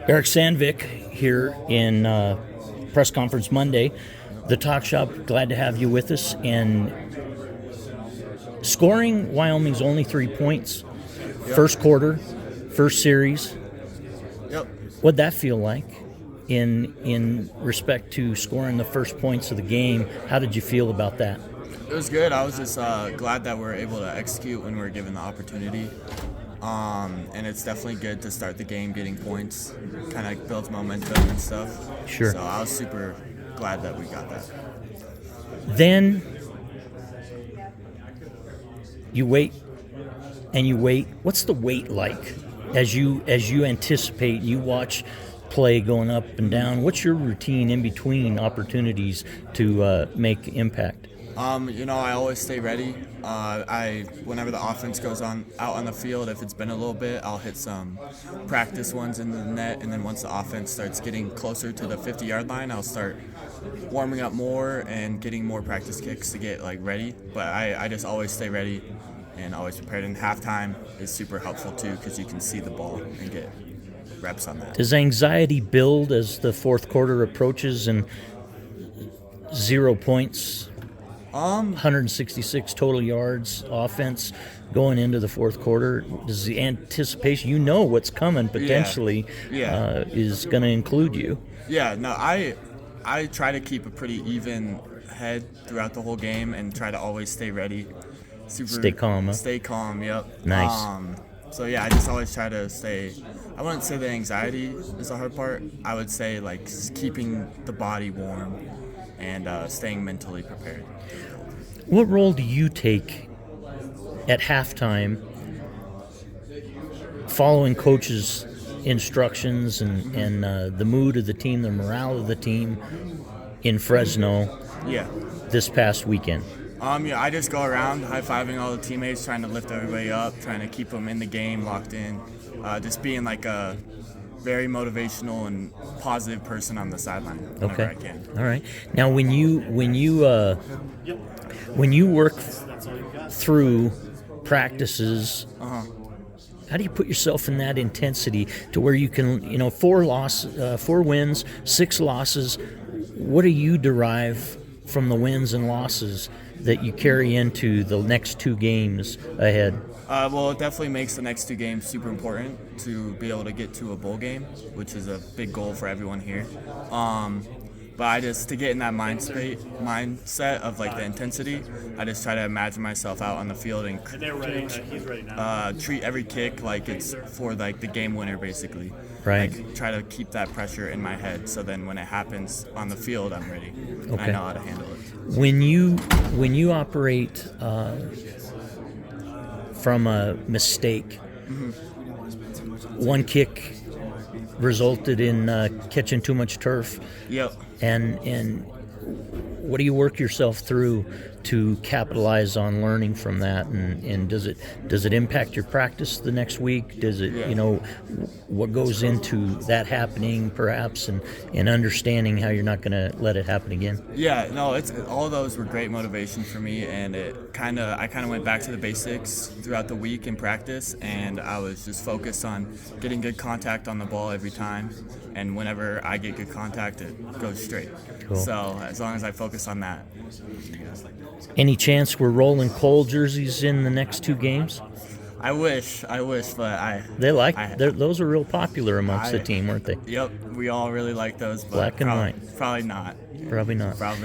Erik Sandvik here in Press Conference Monday. The Talk Shop, glad to have you with us. And scoring Wyoming's only 3 points, first quarter, first series. Yep. What'd that feel like in respect to scoring the first points of the game? How did you feel about that? It was good. I was just glad that we're able to execute when we're given the opportunity. And it's definitely good to start the game getting points. Kind of builds momentum and stuff. Sure. So I was super glad that we got that. Then you wait and you wait. What's the wait like as you anticipate? You watch play going up and down. What's your routine in between opportunities to make impact? I always stay ready. Whenever the offense goes out on the field, if it's been a little bit, I'll hit some practice ones in the net, and then once the offense starts getting closer to the 50-yard line, I'll start warming up more and getting more practice kicks to get ready. But I just always stay ready and always prepared. And halftime is super helpful too because you can see the ball and get reps on that. Does anxiety build as the fourth quarter approaches and 0 points? 166 total yards offense going into the fourth quarter. Does the anticipation, what's coming potentially, is going to include you? Yeah, no, I try to keep a pretty even head throughout the whole game and try to always stay ready. Stay calm, huh? Stay calm, yep. Nice. So yeah, I just always try to stay. I wouldn't say the anxiety is the hard part. I would say just keeping the body warm and staying mentally prepared. What role do you take at halftime, following coaches' instructions and the mood of the team, the morale of the team in Fresno this past weekend? I just go around high-fiving all the teammates, trying to lift everybody up, trying to keep them in the game, locked in, just being a very motivational and positive person on the sideline whenever I can. All right. Now, when you work through practices, how do you put yourself in that intensity to where you can, 4 wins, 6 losses? What do you derive from the wins and losses that you carry into the next 2 games ahead? Well, it definitely makes the next 2 games super important to be able to get to a bowl game, which is a big goal for everyone here. But to get in that mindset of the intensity, I just try to imagine myself out on the field and treat every kick like it's for the game winner, basically. Right. Try to keep that pressure in my head, so then when it happens on the field, I'm ready. Okay. I know how to handle it. When you operate from a mistake, one kick resulted in catching too much turf. Yep. And what do you work yourself through to capitalize on learning from that? And does it impact your practice the next week? Does it, what goes into that happening perhaps and understanding how you're not going to let it happen again? Yeah, no, all of those were great motivation for me, and I kind of went back to the basics throughout the week in practice, and I was just focused on getting good contact on the ball every time, and whenever I get good contact, it goes straight. Cool. So as long as I focus on that. Any chance we're rolling Cole jerseys in the next 2 games? I wish, but those are real popular amongst the team, weren't they? Yep, we all really like those, but black and white. Probably not. Probably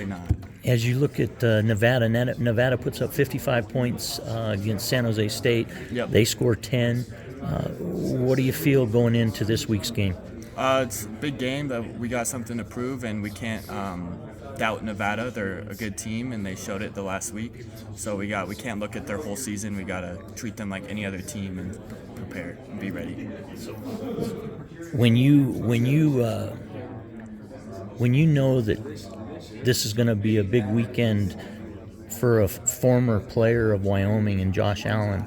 not. As you look at Nevada puts up 55 points against San Jose State. Yep. They score 10. What do you feel going into this week's game? It's a big game that we got something to prove, and we can't doubt Nevada. They're a good team, and they showed it the last week. So we can't look at their whole season. We got to treat them like any other team and prepare and be ready. When you know that this is going to be a big weekend for a former player of Wyoming and Josh Allen,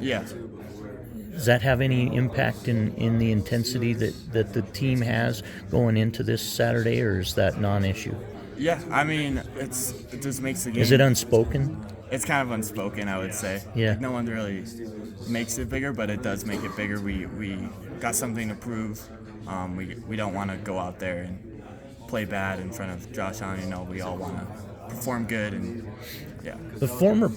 does that have any impact in the intensity that the team has going into this Saturday, or is that non-issue? Yeah, I mean, it just makes the game. Is it unspoken? It's kind of unspoken, I would say. Yeah. No one really makes it bigger, but it does make it bigger. We got something to prove, We don't want to go out there and play bad in front of Josh Allen. You know, we all want to perform good, and yeah. The former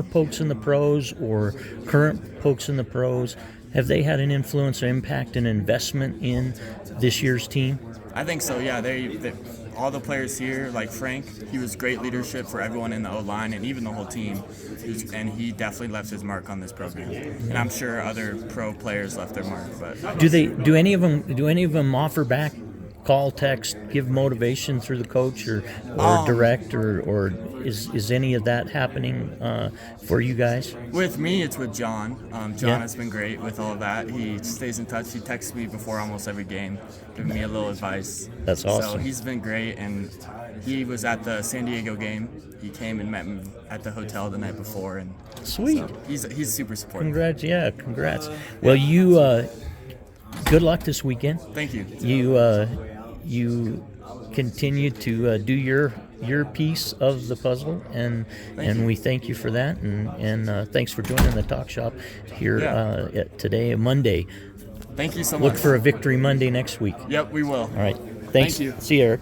pokes in the pros or current pokes in the pros, have they had an influence or impact and investment in this year's team? I think so. Yeah, all the players here, like Frank, he was great leadership for everyone in the O-line and even the whole team, and he definitely left his mark on this program. And I'm sure other pro players left their mark. But Do any of them offer back, call, text, give motivation through the coach or direct, or is any of that happening for you guys? With me, it's with John. John has been great with all of that. He stays in touch. He texts me before almost every game, giving me a little advice. That's awesome. So he's been great, and he was at the San Diego game. He came and met me at the hotel the night before, and Sweet. So he's super supportive. Congrats. Well, you good luck this weekend. Thank you. You continue to do your piece of the puzzle, and we thank you for that, and thanks for joining the Talk Shop here today, Monday. Thank you so much. Look for a victory Monday next week. Yep, we will. All right. Thanks. Thank you. See you, Eric.